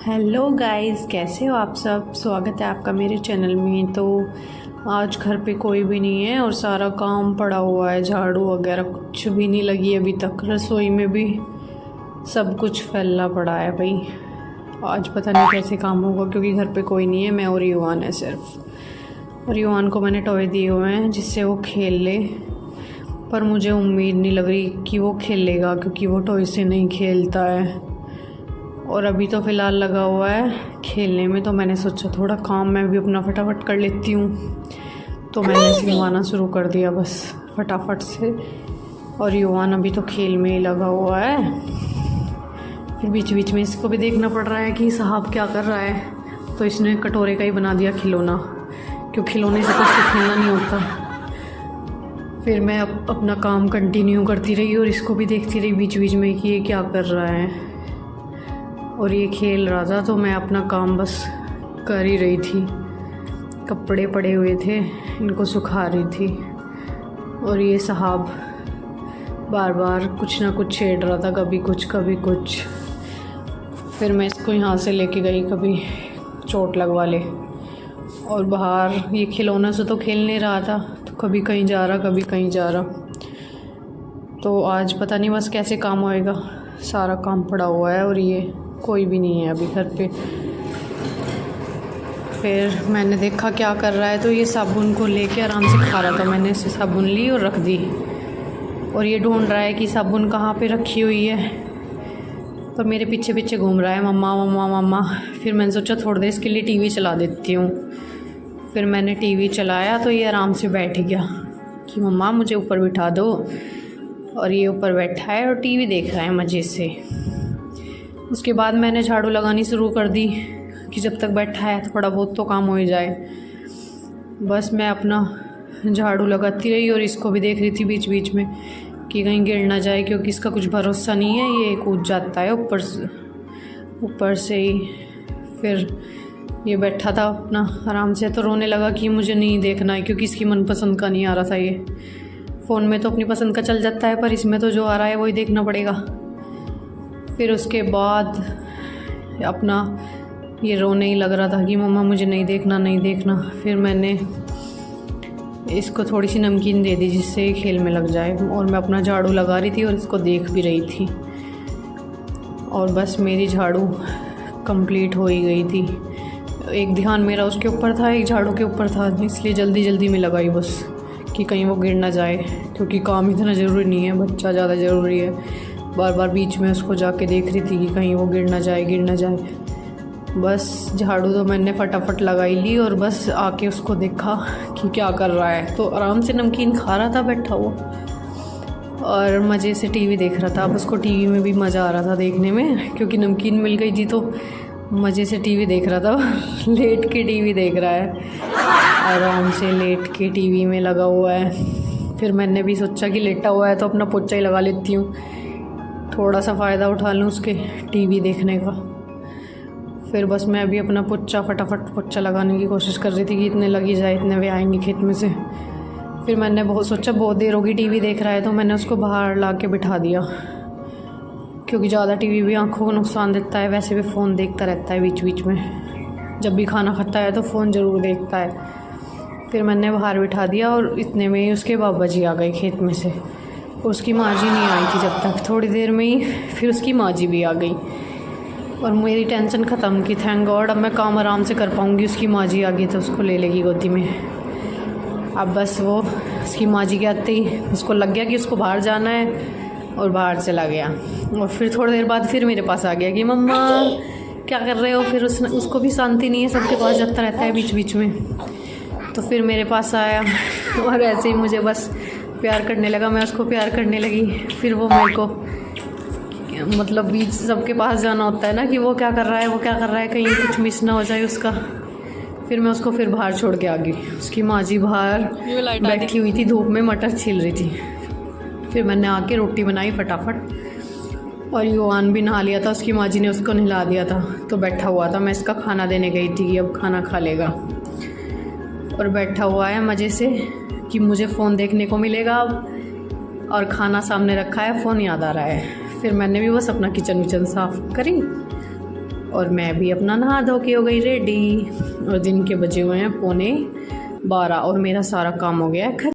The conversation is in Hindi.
हेलो गाइस, कैसे हो आप सब। स्वागत है आपका मेरे चैनल में। तो आज घर पे कोई भी नहीं है और सारा काम पड़ा हुआ है, झाड़ू वगैरह कुछ भी नहीं लगी अभी तक। रसोई में भी सब कुछ फैला पड़ा है भाई। आज पता नहीं कैसे काम होगा क्योंकि घर पे कोई नहीं है, मैं और युवान है सिर्फ। और युवान को मैंने टॉय दिए हुए हैं जिससे वो खेल ले, पर मुझे उम्मीद नहीं लग रही कि वो खेलेगा क्योंकि वो टॉय से नहीं खेलता है। और अभी तो फ़िलहाल लगा हुआ है खेलने में, तो मैंने सोचा थोड़ा काम मैं भी अपना फटाफट कर लेती हूँ। तो मैंने सिलवाना शुरू कर दिया बस फटाफट से। और युवान अभी तो खेल में ही लगा हुआ है। फिर बीच बीच में इसको भी देखना पड़ रहा है कि साहब क्या कर रहा है। तो इसने कटोरे का ही बना दिया खिलौना, क्योंकि खिलौने से कुछ खेलना नहीं होता। फिर मैं अपना काम कंटिन्यू करती रही और इसको भी देखती रही बीच बीच में कि ये क्या कर रहा है। और ये खेल रहा था तो मैं अपना काम बस कर ही रही थी। कपड़े पड़े हुए थे, इनको सुखा रही थी। और ये साहब बार बार कुछ ना कुछ छेड़ रहा था, कभी कुछ कभी कुछ। फिर मैं इसको यहाँ से लेके गई, कभी चोट लगवा ले। और बाहर ये खिलौना से तो खेल नहीं रहा था, तो कभी कहीं जा रहा कभी कहीं जा रहा। तो आज पता नहीं बस कैसे काम होएगा। सारा काम पड़ा हुआ है और ये कोई भी नहीं है अभी घर पे। फिर मैंने देखा क्या कर रहा है, तो ये साबुन को लेके आराम से खा रहा था। मैंने इसे साबुन ली और रख दी, और ये ढूंढ रहा है कि साबुन कहाँ पे रखी हुई है। तो मेरे पीछे पीछे घूम रहा है, मम्मा मम्मा मम्मा। फिर मैंने सोचा थोड़ी देर इसके लिए टीवी चला देती हूँ। फिर मैंने टीवी चलाया तो ये आराम से बैठ गया कि मम्मा मुझे ऊपर बिठा दो। और ये ऊपर बैठा है और टीवी देख रहा है मज़े से। उसके बाद मैंने झाड़ू लगानी शुरू कर दी कि जब तक बैठा है थोड़ा बहुत तो काम हो ही जाए। बस मैं अपना झाड़ू लगाती रही और इसको भी देख रही थी बीच बीच में कि कहीं गिर ना जाए, क्योंकि इसका कुछ भरोसा नहीं है, ये कूद जाता है ऊपर से ही। फिर ये बैठा था अपना आराम से, तो रोने लगा कि मुझे नहीं देखना है, क्योंकि इसकी मनपसंद का नहीं आ रहा था। ये फ़ोन में तो अपनी पसंद का चल जाता है, पर इसमें तो जो आ रहा है वही देखना पड़ेगा। फिर उसके बाद अपना ये रोने ही लग रहा था कि मम्मा मुझे नहीं देखना नहीं देखना। फिर मैंने इसको थोड़ी सी नमकीन दे दी जिससे ये खेल में लग जाए। और मैं अपना झाड़ू लगा रही थी और इसको देख भी रही थी। और बस मेरी झाड़ू कंप्लीट हो ही गई थी। एक ध्यान मेरा उसके ऊपर था, एक झाड़ू के ऊपर था, इसलिए जल्दी जल्दी में लगाई बस कि कहीं वो गिर ना जाए, क्योंकि काम इतना ज़रूरी नहीं है, बच्चा ज़्यादा ज़रूरी है। बार बार बीच में उसको जाके देख रही थी कि कहीं वो गिर ना जाए। बस झाड़ू तो मैंने फटाफट लगाई ली और बस आके उसको देखा कि क्या कर रहा है। तो आराम से नमकीन खा रहा था बैठा हुआ और मज़े से टीवी देख रहा था। अब उसको टीवी में भी मज़ा आ रहा था देखने में, क्योंकि नमकीन मिल गई थी, तो मज़े से टीवी देख रहा था। लेट के टीवी देख रहा है, आराम से लेट के टीवी में लगा हुआ है। फिर मैंने भी सोचा कि लेटा हुआ है तो अपना पोछा ही लगा लेती हूँ, थोड़ा सा फ़ायदा उठा लूँ उसके टीवी देखने का। फिर बस मैं भी अपना फटाफट पोछा लगाने की कोशिश कर रही थी कि इतने लग ही जाए, इतने वे आएंगे खेत में से। फिर मैंने सोचा बहुत देर होगी टीवी देख रहा है, तो मैंने उसको बाहर ला के बिठा दिया, क्योंकि ज़्यादा टीवी भी आँखों को नुकसान देता है। वैसे भी फ़ोन देखता रहता है बीच बीच में, जब भी खाना खाता है तो फ़ोन ज़रूर देखता है। फिर मैंने बाहर बिठा दिया और इतने में ही उसके बाबा जी आ गए खेत में से। उसकी माँ जी नहीं आई थी जब तक, थोड़ी देर में ही फिर उसकी माँ जी भी आ गई और मेरी टेंशन ख़त्म की। थैंक गॉड, अब मैं काम आराम से कर पाऊँगी। उसकी माँ जी आ गई तो उसको ले लेगी गोदी में। अब बस वो उसकी माँ जी के आते ही उसको लग गया कि उसको बाहर जाना है, और बाहर चला गया। और फिर थोड़ी देर बाद फिर मेरे पास आ गया कि मम्मा क्या कर रहे हो। फिर उसको भी शांति नहीं है, सबके पास जाता रहता है बीच बीच में। तो फिर मेरे पास आया और ऐसे ही मुझे बस प्यार करने लगा, मैं उसको प्यार करने लगी। फिर वो मेरे को मतलब बीच सबके पास जाना होता है ना कि वो क्या कर रहा है, कहीं कुछ मिस ना हो जाए उसका। फिर मैं उसको फिर बाहर छोड़ के आ गई। उसकी माँ जी बाहर बैठी हुई थी, धूप में मटर छील रही थी। फिर मैंने आके रोटी बनाई फटाफट, और युवान भी नहा लिया था, उसकी माँ जी ने उसको नहला दिया था, तो बैठा हुआ था। मैं इसका खाना देने गई थी कि अब खाना खा लेगा, और बैठा हुआ है मज़े से कि मुझे फ़ोन देखने को मिलेगा अब। और खाना सामने रखा है, फ़ोन याद आ रहा है। फिर मैंने भी बस अपना किचन विचन साफ़ करी और मैं भी अपना नहा धो के हो गई रेडी। और दिन के बजे हुए हैं 11:15 और मेरा सारा काम हो गया है।